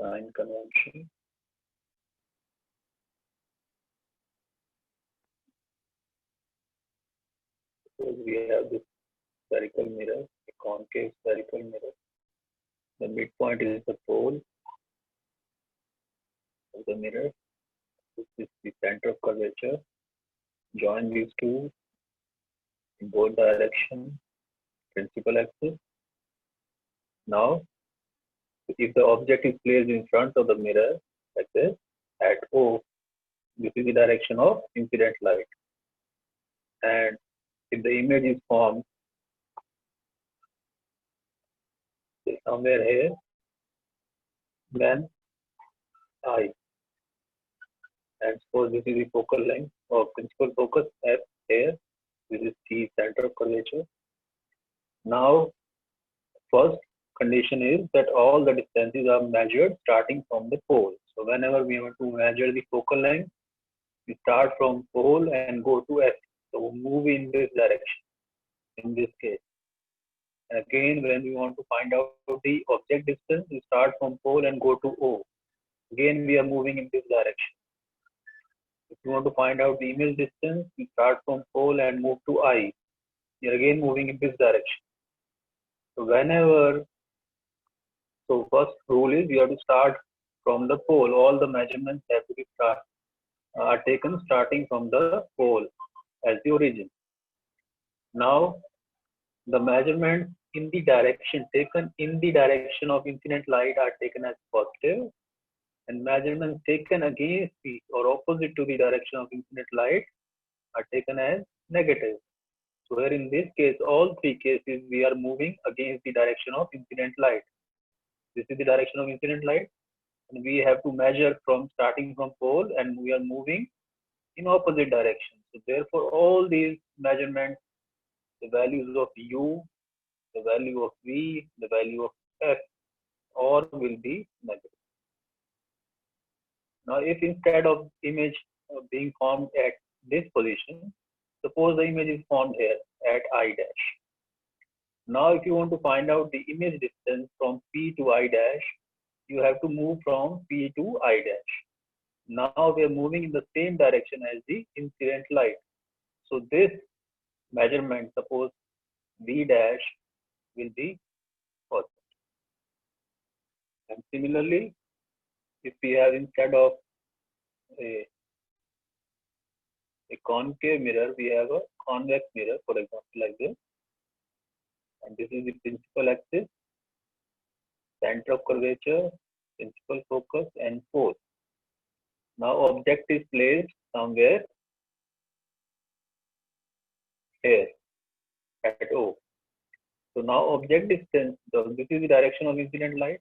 Sign convention. So we have this spherical mirror, a concave spherical mirror. The midpoint is the pole of the mirror. This is the center of curvature. Join these two in both directions, principal axis. Now, if the object is placed in front of the mirror, like this, at O, this is the direction of incident light. And if the image is formed somewhere here, then I. And suppose this is the focal length or principal focus F here. This is T, center of curvature. Now, first condition is that all the distances are measured starting from the pole. So whenever we want to measure the focal length, we start from pole and go to F. So we move in this direction in this case. And again, when we want to find out the object distance, we start from pole and go to O. Again, we are moving in this direction. If you want to find out the image distance, we start from pole and move to I. We are again moving in this direction. So first rule is we have to start from the pole. All the measurements have to be are taken starting from the pole as the origin. Now, the measurements in the direction taken in the direction of incident light are taken as positive, and measurements taken against the or opposite to the direction of incident light are taken as negative. So here in this case, all three cases, we are moving against the direction of incident light. This is the direction of incident light, and we have to measure from starting from pole, and we are moving in opposite direction. So therefore, all these measurements, the values of U, the value of V, the value of F, all will be negative. Now, if instead of image being formed at this position, suppose the image is formed here at I dash. Now, if you want to find out the image distance from P to I dash, you have to move from P to I dash. Now we are moving in the same direction as the incident light. So this measurement, suppose V dash, will be positive. And similarly, if we have instead of a concave mirror, we have a convex mirror, for example, like this. And this is the principal axis, center of curvature, principal focus, and pole. Now object is placed somewhere here at O. So now object distance, this is the direction of incident light.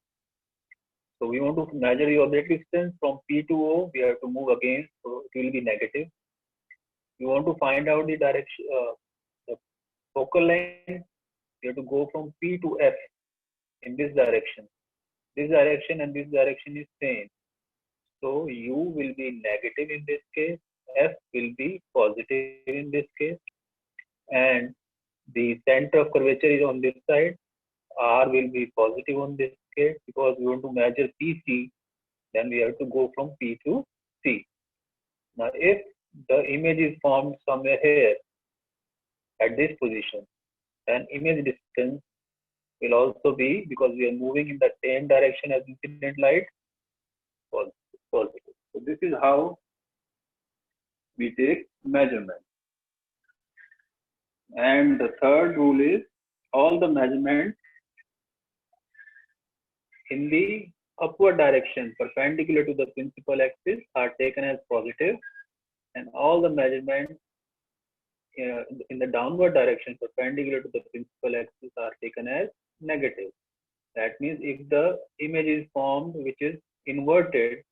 So we want to measure the object distance from P to O, we have to move again, so it will be negative. We want to find out the direction, the focal length, we have to go from P to F in this direction. This direction and this direction is same. So U will be negative in this case, F will be positive in this case, and the center of curvature is on this side. R will be positive on this case because we want to measure PC, then we have to go from P to C. Now, if the image is formed somewhere here at this position, then image distance will also be, because we are moving in the same direction as incident light, positive. So this is how we take measurement. And the third rule is all the measurements in the upward direction perpendicular to the principal axis are taken as positive, and all the measurements in the downward direction perpendicular to the principal axis are taken as negative. That means if the image is formed which is inverted,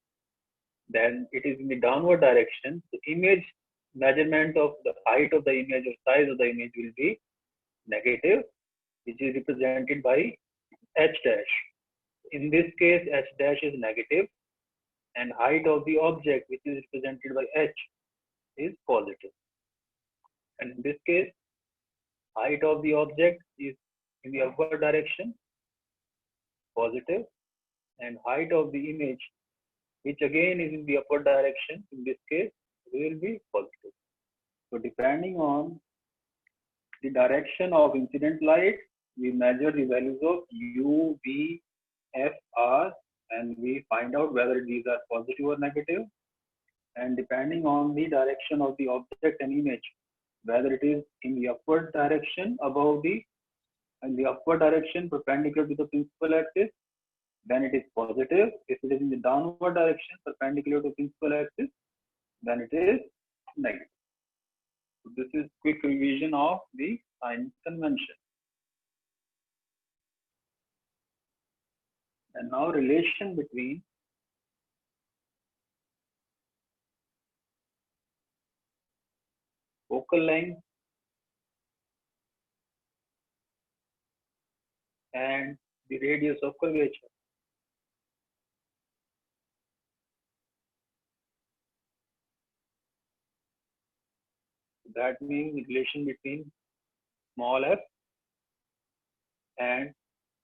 then it is in the downward direction. The image measurement of the height of the image or size of the image will be negative, which is represented by H dash. In this case, H dash is negative, and height of the object, which is represented by H, is positive. And in this case, height of the object is in the upward direction, positive, and height of the image, which again is in the upward direction, in this case, will be positive. So depending on the direction of incident light, we measure the values of U, V, F, R, and we find out whether these are positive or negative. And depending on the direction of the object and image, whether it is in the upward direction above in the upward direction perpendicular to the principal axis, then it is positive. If it is in the downward direction perpendicular to principal axis, then it is negative. So this is quick revision of the sign convention. And now relation between focal length and the radius of curvature. That means the relation between small f and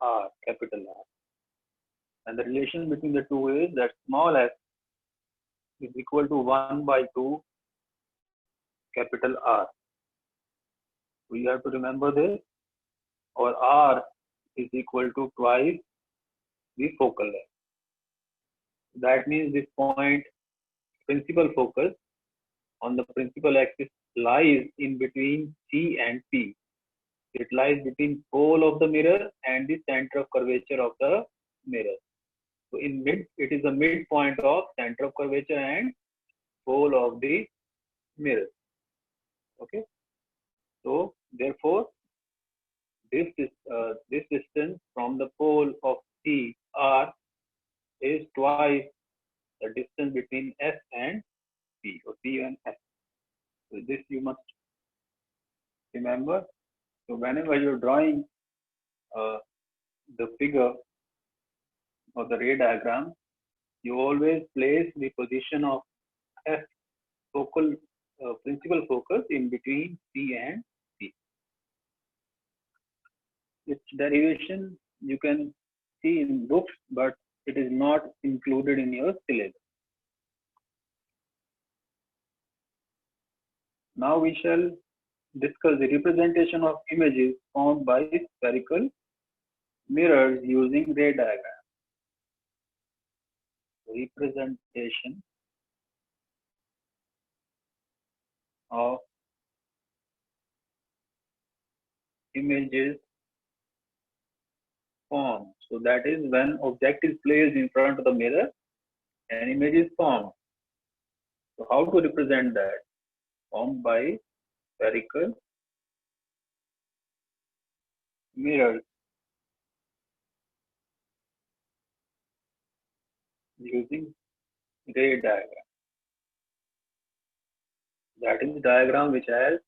r, capital R. And the relation between the two is that small f is equal to 1 by 2 capital R. We have to remember this, or R is equal to twice the focal length. That means this point, principal focus on the principal axis, lies in between C and P. It lies between pole of the mirror and the center of curvature of the mirror. So in mid, it is the midpoint of center of curvature and pole of the mirror. Okay. So therefore, this distance from the pole of C, R, is twice the distance between S and P, or P and S. So this you must remember. So whenever you're drawing the figure of the ray diagram, you always place the position of F focal principal focus in between C and P. Its derivation you can see in books, but it is not included in your syllabus. Now we shall discuss the representation of images formed by spherical mirrors using ray diagram. Representation of images formed. So that is when object is placed in front of the mirror, an image is formed. So how to represent that? Formed by spherical mirrors using ray diagram. That is the diagram which has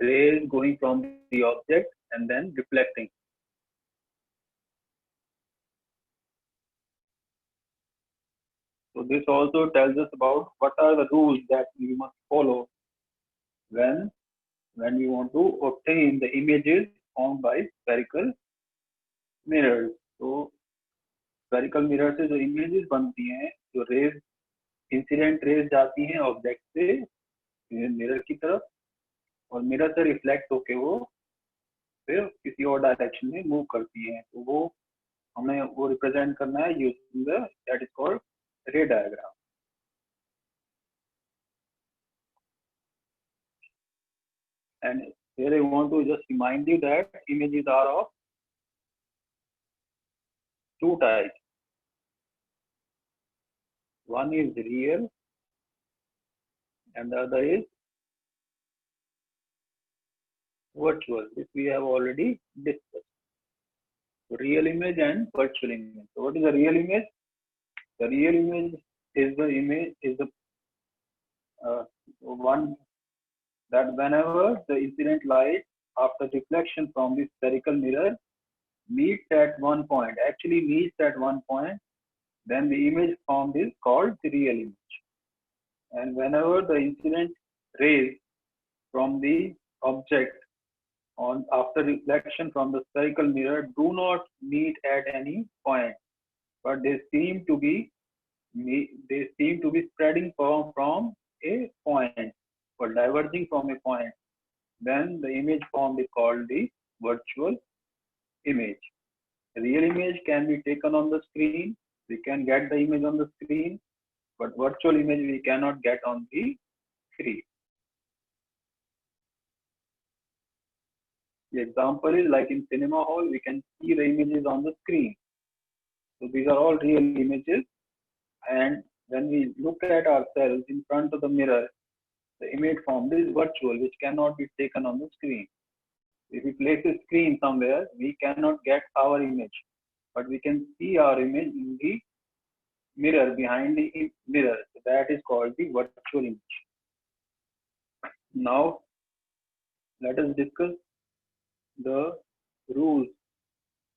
rays going from the object and then reflecting. So this also tells us about what are the rules that we must follow when we want to obtain the images formed by spherical mirrors. So spherical mirror से जो images बनती हैं, जो rays, incident rays जाती हैं object से mirror की तरफ, और mirror से reflect होके वो फिर किसी और डायरेक्शन में मूव करती हैं. तो वो हमें वो रिप्रेजेंट करना है using the that is called ray diagram. And here I want to just remind you that images are of two types. One is real and the other is virtual, which we have already discussed. So real image and virtual image. So what is a real image? The real image is the one that whenever the incident light after reflection from the spherical mirror meets at one point, then the image formed is called the real image. And whenever the incident rays from the object after reflection from the spherical mirror do not meet at any point, but they seem to be spreading from a point or diverging from a point. Then the image formed is called the virtual image. Real image can be taken on the screen. We can get the image on the screen, but virtual image we cannot get on the screen. The example is like in cinema hall, we can see the images on the screen. So these are all real images. And when we look at ourselves in front of the mirror, the image formed is virtual, which cannot be taken on the screen. If we place a screen somewhere, we cannot get our image, but we can see our image in the mirror, behind the mirror. So that is called the virtual image. Now, let us discuss the rules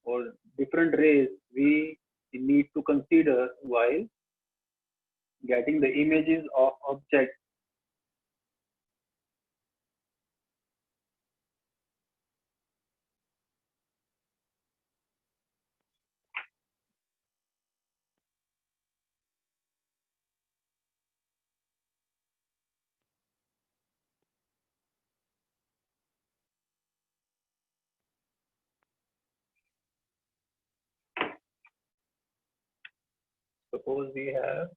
or different rays we need to consider while getting the images of objects. Suppose we have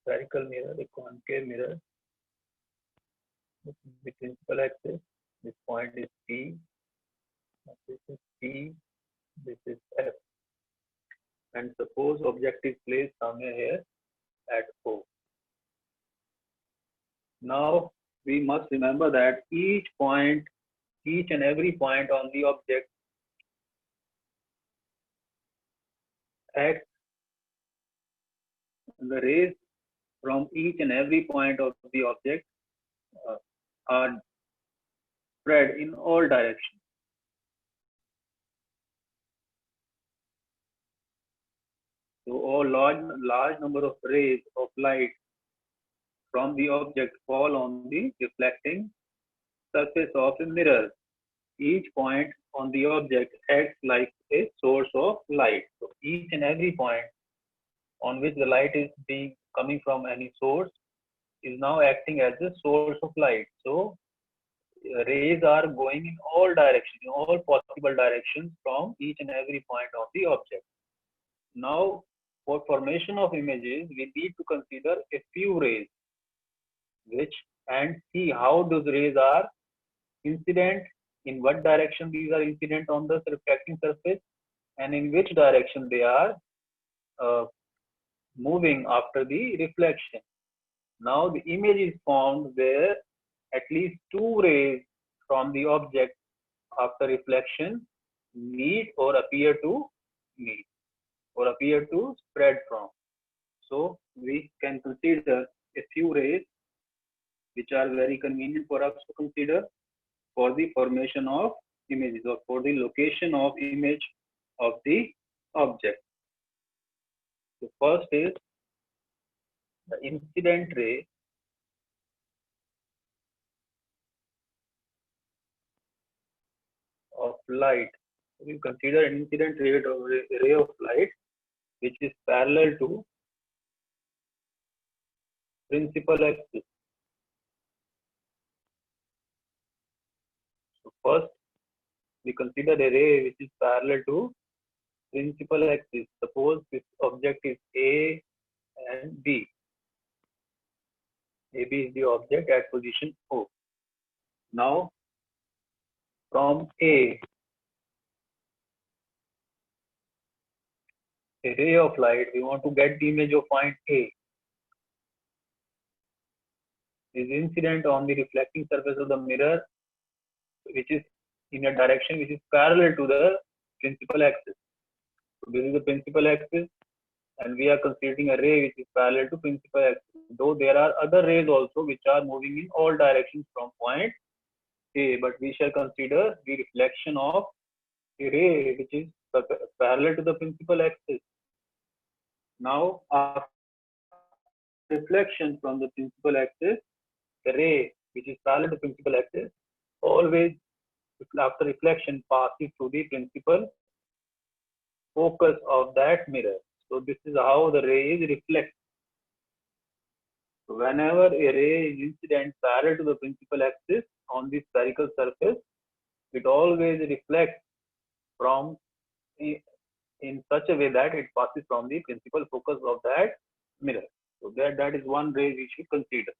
spherical mirror, a concave mirror. This is the principal axis. This point is P. This is P. This is F. And suppose object is placed somewhere here at O. Now we must remember that each and every point on the object acts, the rays from each and every point of the object are spread in all directions. So all large number of rays of light from the object fall on the reflecting surface of a mirror. Each point on the object acts like a source of light. So each and every point on which the light is coming from any source is now acting as a source of light. So rays are going in all directions, in all possible directions from each and every point of the object. Now, for formation of images, we need to consider a few rays, and see how those rays are incident, in what direction these are incident on the reflecting surface, and in which direction they are moving after the reflection. Now the image is formed where at least two rays from the object after reflection meet or appear to meet or appear to spread from. So we can consider a few rays which are very convenient for us to consider for the formation of images or for the location of image of the object. So first is the incident ray. Of light. We consider an incident ray of light which is parallel to principal axis. So first we consider a ray which is parallel to principal axis. Suppose this object is A and B. AB is the object at position O. Now from A, a ray of light, we want to get the image of point A, is incident on the reflecting surface of the mirror, which is in a direction which is parallel to the principal axis. So this is the principal axis, and we are considering a ray which is parallel to principal axis. Though there are other rays also which are moving in all directions from point A, but we shall consider the reflection of a ray which is parallel to the principal axis. Now, after reflection from the principal axis, the ray which is parallel to principal axis always after reflection passes through the principal focus of that mirror. So this is how the ray is reflected. So whenever a ray is incident parallel to the principal axis on the spherical surface, it always reflects from in such a way that it passes from the principal focus of that mirror. So that is one ray we should consider.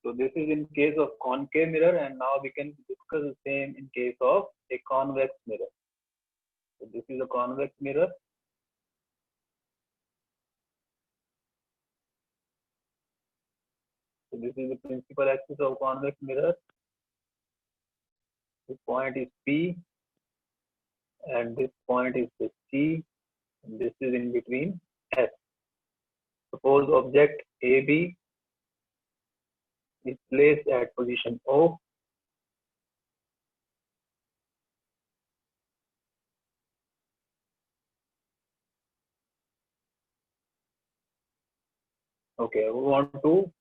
So this is in case of concave mirror, and now we can discuss the same in case of a convex mirror. So this is a convex mirror. So this is the principal axis of convex mirror. This point is P, and this point is the C, and this is in between S. Suppose object AB is placed at position O. Okay, we want to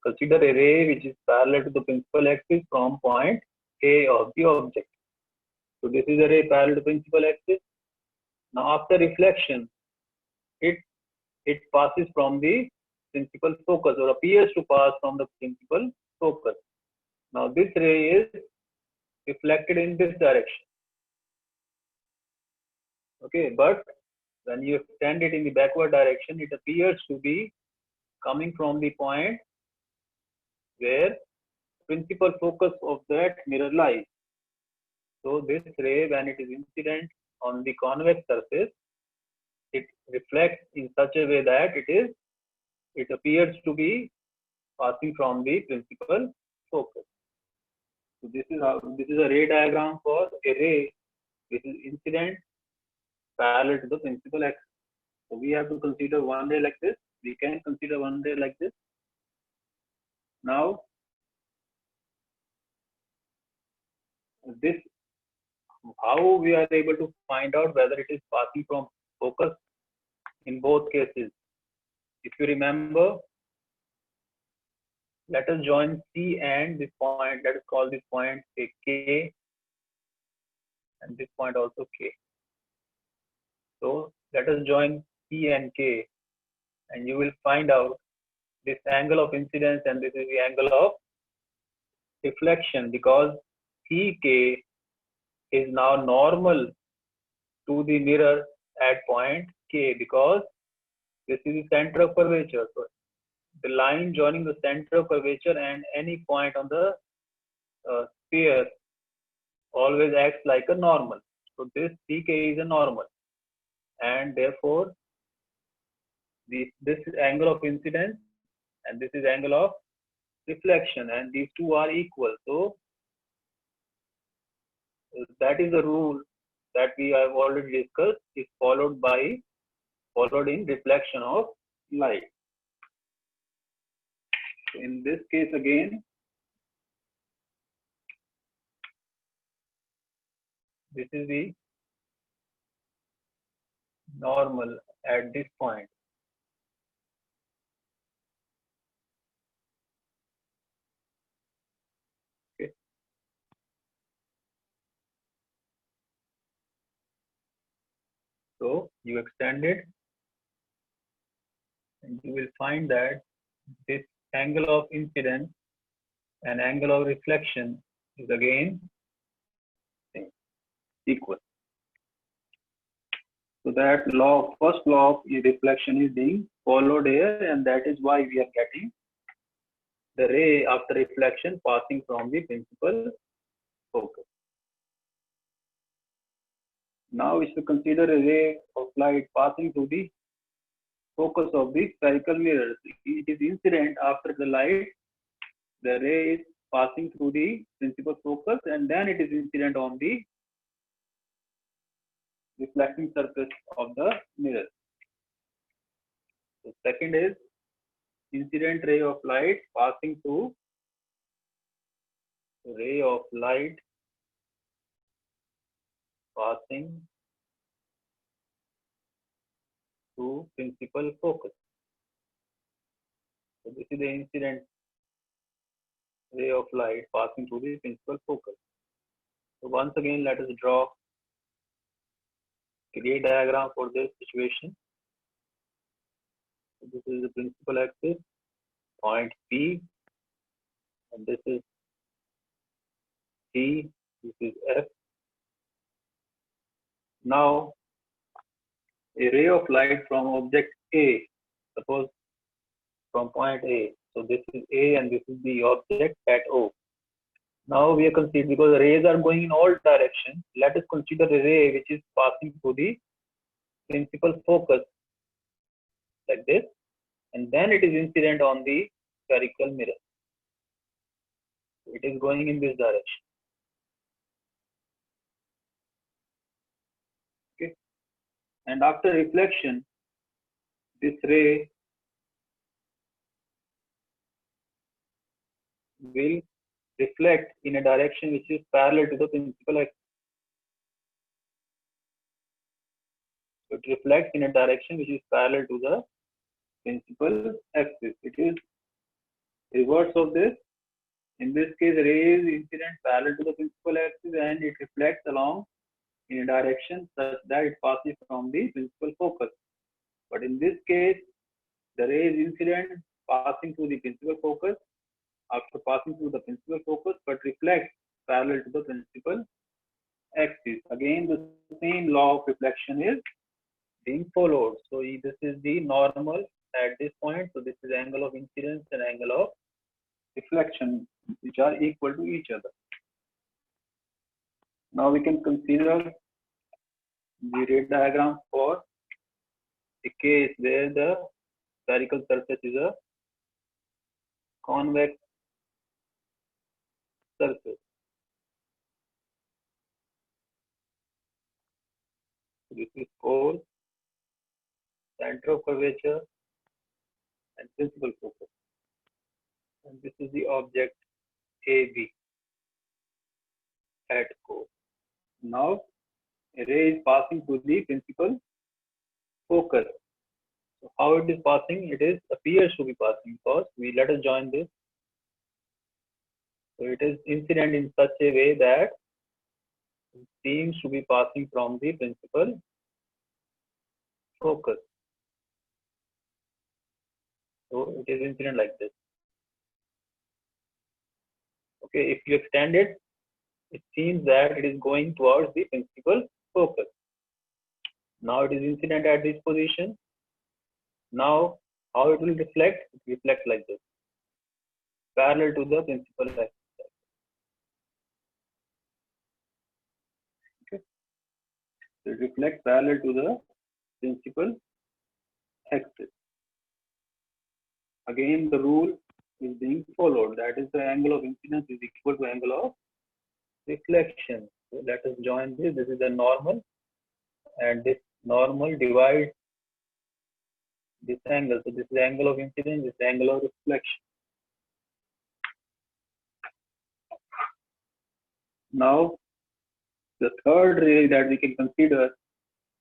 consider a ray which is parallel to the principal axis from point A of the object. So this is a ray parallel to principal axis. Now after reflection, it passes from the principal focus, or appears to pass from the principal focus. Now this ray is reflected in this direction. Okay, but when you extend it in the backward direction, it appears to be coming from the point where principal focus of that mirror lies. So this ray, when it is incident on the convex surface, it reflects in such a way that it appears to be passing from the principal focus. So this is a ray diagram for a ray which is incident parallel to the principal axis. So we have to consider one ray like this. We can consider one ray like this. Now this, how we are able to find out whether it is passing from focus in both cases. If you remember, let us join C and this point. Let us call this point say K, and this point also K. So let us join C and K, and you will find out this angle of incidence and this is the angle of reflection, because CK is now normal to the mirror at point K, because this is the center of curvature. So the line joining the center of curvature and any point on the sphere always acts like a normal. So this CK is a normal, and therefore this is angle of incidence and this is angle of reflection, and these two are equal. So that is the rule that we have already discussed, is followed in reflection of light. So in this case again, this is the normal at this point. Okay. So you extend it and you will find that this angle of incidence and angle of reflection is again equal. So that first law of reflection is being followed here, and that is why we are getting the ray after reflection passing from the principal focus. Now we should consider a ray of light passing through the focus of the spherical mirror. It is incident after the light, the ray is passing through the principal focus, and then it is incident on the reflecting surface of the mirror. The second is incident ray of light passing through ray of light passing through principal focus. So this is the incident ray of light passing through the principal focus. So once again, let us draw create diagram for this situation. So this is the principal axis, point P, and this is T, this is F. Now, a ray of light from object A, suppose from point A. So this is A and this is the object at O. Now we are considering, because rays are going in all directions, let us consider a ray which is passing through the principal focus like this, and then it is incident on the spherical mirror. It is going in this direction. Okay. And after reflection, this ray will reflect in a direction which is parallel to the principal axis. It reflects in a direction which is parallel to the principal axis. It is reverse of this. In this case, ray is incident parallel to the principal axis and it reflects along in a direction such that it passes from the principal focus. But in this case, the ray is incident passing through the principal focus, after passing through the principal focus, but reflects parallel to the principal axis. Again, the same law of reflection is being followed. So this is the normal at this point. So this is angle of incidence and angle of reflection, which are equal to each other. Now we can consider the ray diagram for a case where the spherical surface is a convex surface. This is core, center of curvature, and principal focus. And this is the object AB at core. Now, a ray is passing through the principal focus. So how it is passing? It appears to be passing because let us join this. So it is incident in such a way that it seems to be passing from the principal focus. So it is incident like this. Okay, if you extend it, it seems that it is going towards the principal focus. Now it is incident at this position. Now how it will reflect? It reflects like this, parallel to the principal axis. Okay, so it reflects parallel to the principal axis. Again, the rule is being followed. That is, the angle of incidence is equal to angle of reflection. So let us join this. This is the normal, and this normal divides this angle. So this is the angle of incidence, this is the angle of reflection. Now, the third ray that we can consider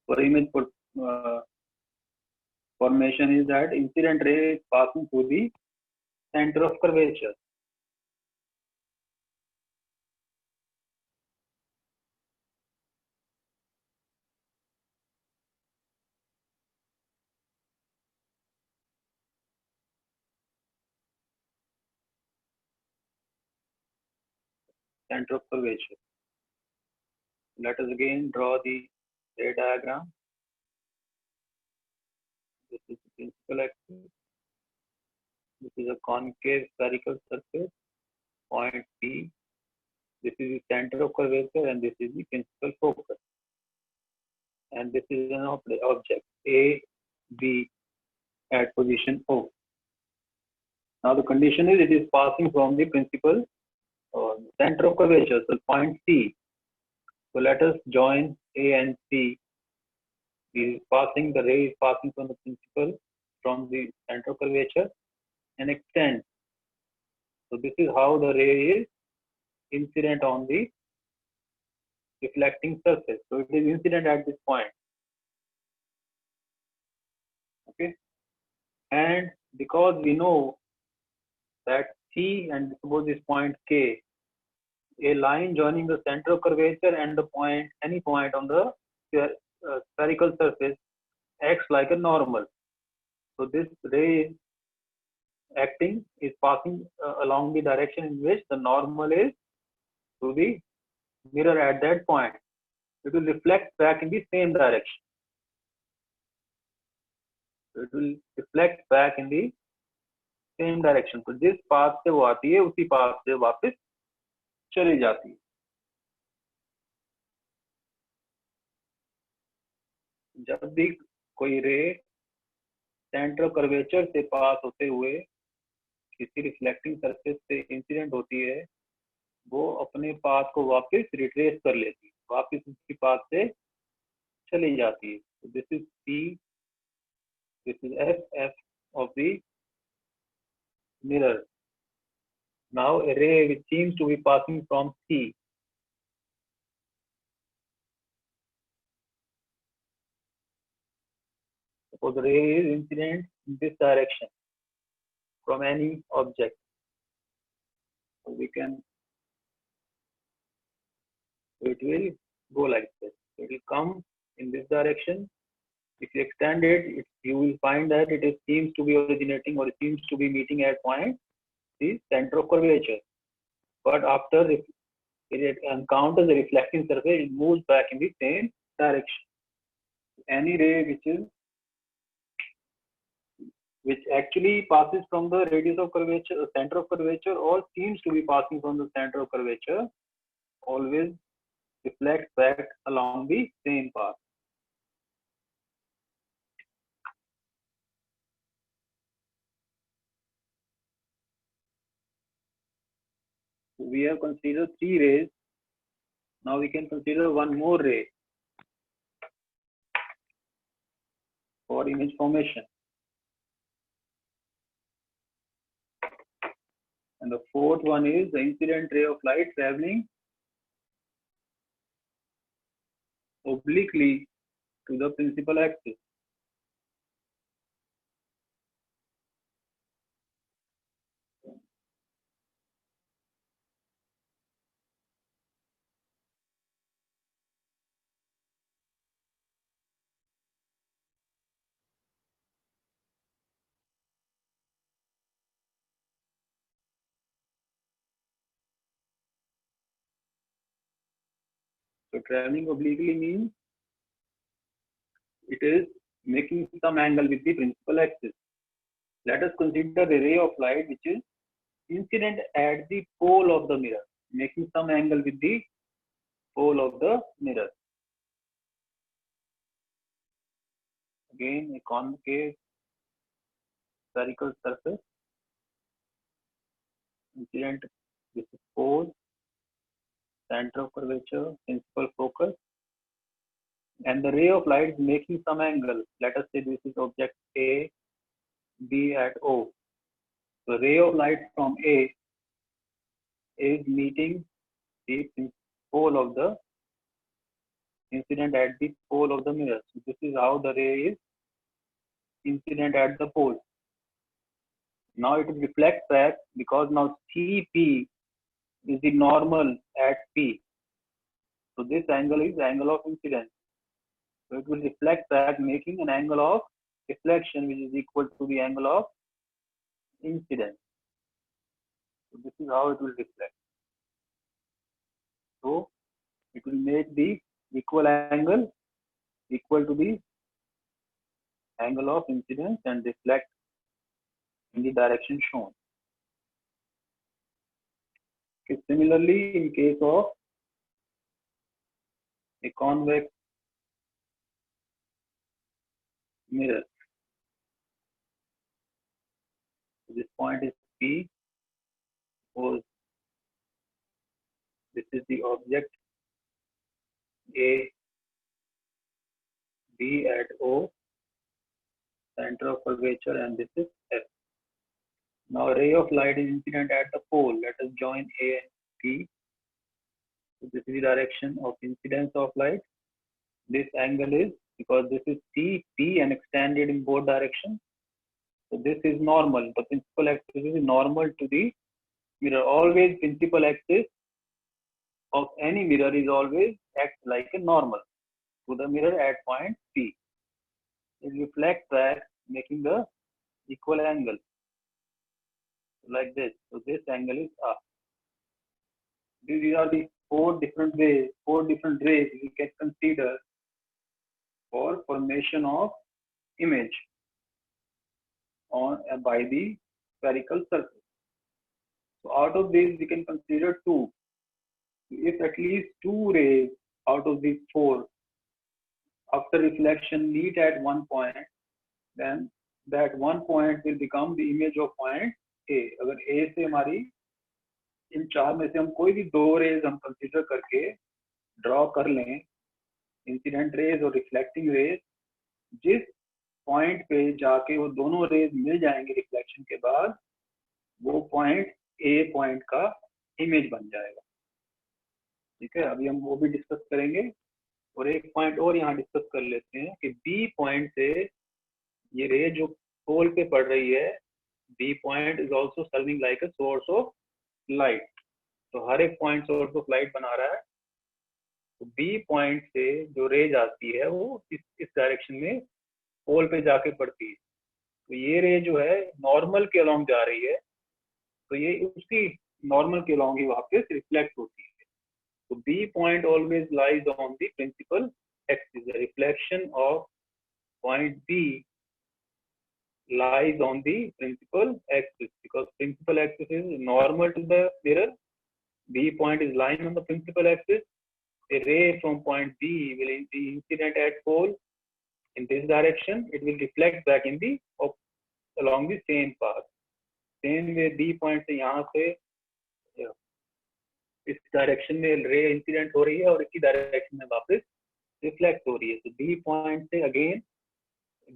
for image formation is that incident ray is passing through the center of curvature. Center of curvature. Let us again draw the ray diagram. This is the principal axis. This is a concave spherical surface, point P. This is the center of curvature, and this is the principal focus. And this is an object A, B at position O. Now the condition is it is passing from the principal center of curvature, so point C. So let us join A and C. The ray is passing from the principal, from the center of curvature, and extend. So this is how the ray is incident on the reflecting surface. So it is incident at this point. Okay, and because we know that C and suppose this point K, a line joining the center of curvature and the point, any point on the spherical surface acts like a normal. So this ray is acting is passing along the direction in which the normal is to the mirror at that point. It will reflect back in the same direction. It will reflect back in the same direction. तो जिस path से वो आती है उसी path से वापस चली जाती है. जब भी कोई रे सेंटर ऑफ कर्वेचर से पास होते हुए किसी रिफ्लेक्टिंग सरफेस से इंसिडेंट होती है, वो अपने पाथ को वापस रिट्रेस कर लेती है, वापस उसकी पाथ से चली जाती है. This is C, this is F of the mirror. Now a ray which seems to be passing from C. Suppose the ray is incident in this direction from any object. So we can, it will go like this. It will come in this direction. If you extend it, you will find that it seems to be originating or it seems to be meeting at point the center of curvature. But after it encounters the reflecting surface, it moves back in the same direction. Any ray which actually passes from the radius of curvature, center of curvature, or seems to be passing from the center of curvature, always reflects back along the same path. We have considered 3 rays. Now we can consider one more ray for image formation. And the 4th one is the incident ray of light traveling obliquely to the principal axis. So traveling obliquely means it is making some angle with the principal axis. Let us consider a ray of light which is incident at the pole of the mirror, making some angle with the pole of the mirror. Again, a concave spherical surface, incident, this is pole, center of curvature, principal focus, and the ray of light is making some angle. Let us say this is object A, B at O. The ray of light from A is meeting the pole of the incident at the pole of the mirror. So this is how the ray is incident at the pole. Now it will reflect back because now CP is the normal at P. So this angle is the angle of incidence. So it will reflect back, making an angle of reflection which is equal to the angle of incidence. So this is how it will reflect. So it will make the equal angle equal to the angle of incidence and reflect in the direction shown. Okay, similarly, in case of a convex mirror, this point is P. Suppose this is the object A, B at O, center of curvature, and this is F. Now a ray of light is incident at the pole. Let us join A and P. So this is the direction of incidence of light. This angle is, because this is C, P and extended in both directions. So this is normal. The principal axis is normal to the mirror. Always principal axis of any mirror is always acts like a normal. to the mirror at point P. It reflects back, making the equal angle like this. So this angle is R. These are the four different rays we can consider for formation of image on by the spherical surface. So out of these we can consider two. If at least two rays out of these four after reflection meet at one point, then that one point will become the image of point A. अगर A से हमारी इन चार में से हम कोई भी दो रेज हम कंसीडर करके ड्रॉ कर लें, इंसिडेंट रेज और रिफ्लेक्टिंग रेज, जिस पॉइंट पे जाके वो दोनों रेज मिल जाएंगे रिफ्लेक्शन के बाद, वो पॉइंट A पॉइंट का इमेज बन जाएगा. ठीक है, अभी हम वो भी डिस्कस करेंगे. और एक पॉइंट और यहाँ डिस्कस कर लेते हैं कि बी पॉइंट से ये रे जो पोल पे पड़ रही है, B point is also serving like a source of light. तो हर एक पॉइंट सोर्स ऑफ लाइट बना रहा है. तो बी पॉइंट से जो रेज आती है वो इस डायरेक्शन में पोल पे जाके पड़ती है. तो ये रे जो है नॉर्मल के अलोंग जा रही है, तो ये उसकी नॉर्मल के अलोंग ही वापस रिफ्लेक्ट होती है. So B point always lies on the principal axis. The reflection of point B lies on the principal axis because principal axis is normal to the mirror. B point is lying on the principal axis. A ray from point B will be incident at pole in this direction. It will reflect back in the along the same path. Same way B point से यहाँ से इस direction में ray incident हो रही है और इसी डायरेक्शन में वापस रिफ्लेक्ट हो रही है. तो बी पॉइंट से again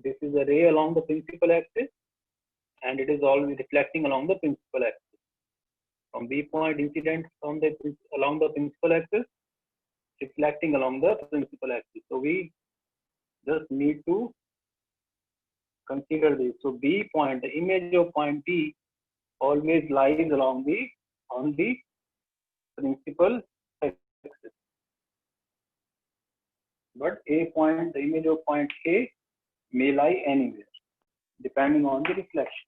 this is a ray along the principal axis and it is always reflecting along the principal axis. From B point incident from the along the principal axis, reflecting along the principal axis. So we just need to consider this. So B point, the image of point B always lies along on the principal axis. But A point, the image of point A may lie anywhere depending on the reflection.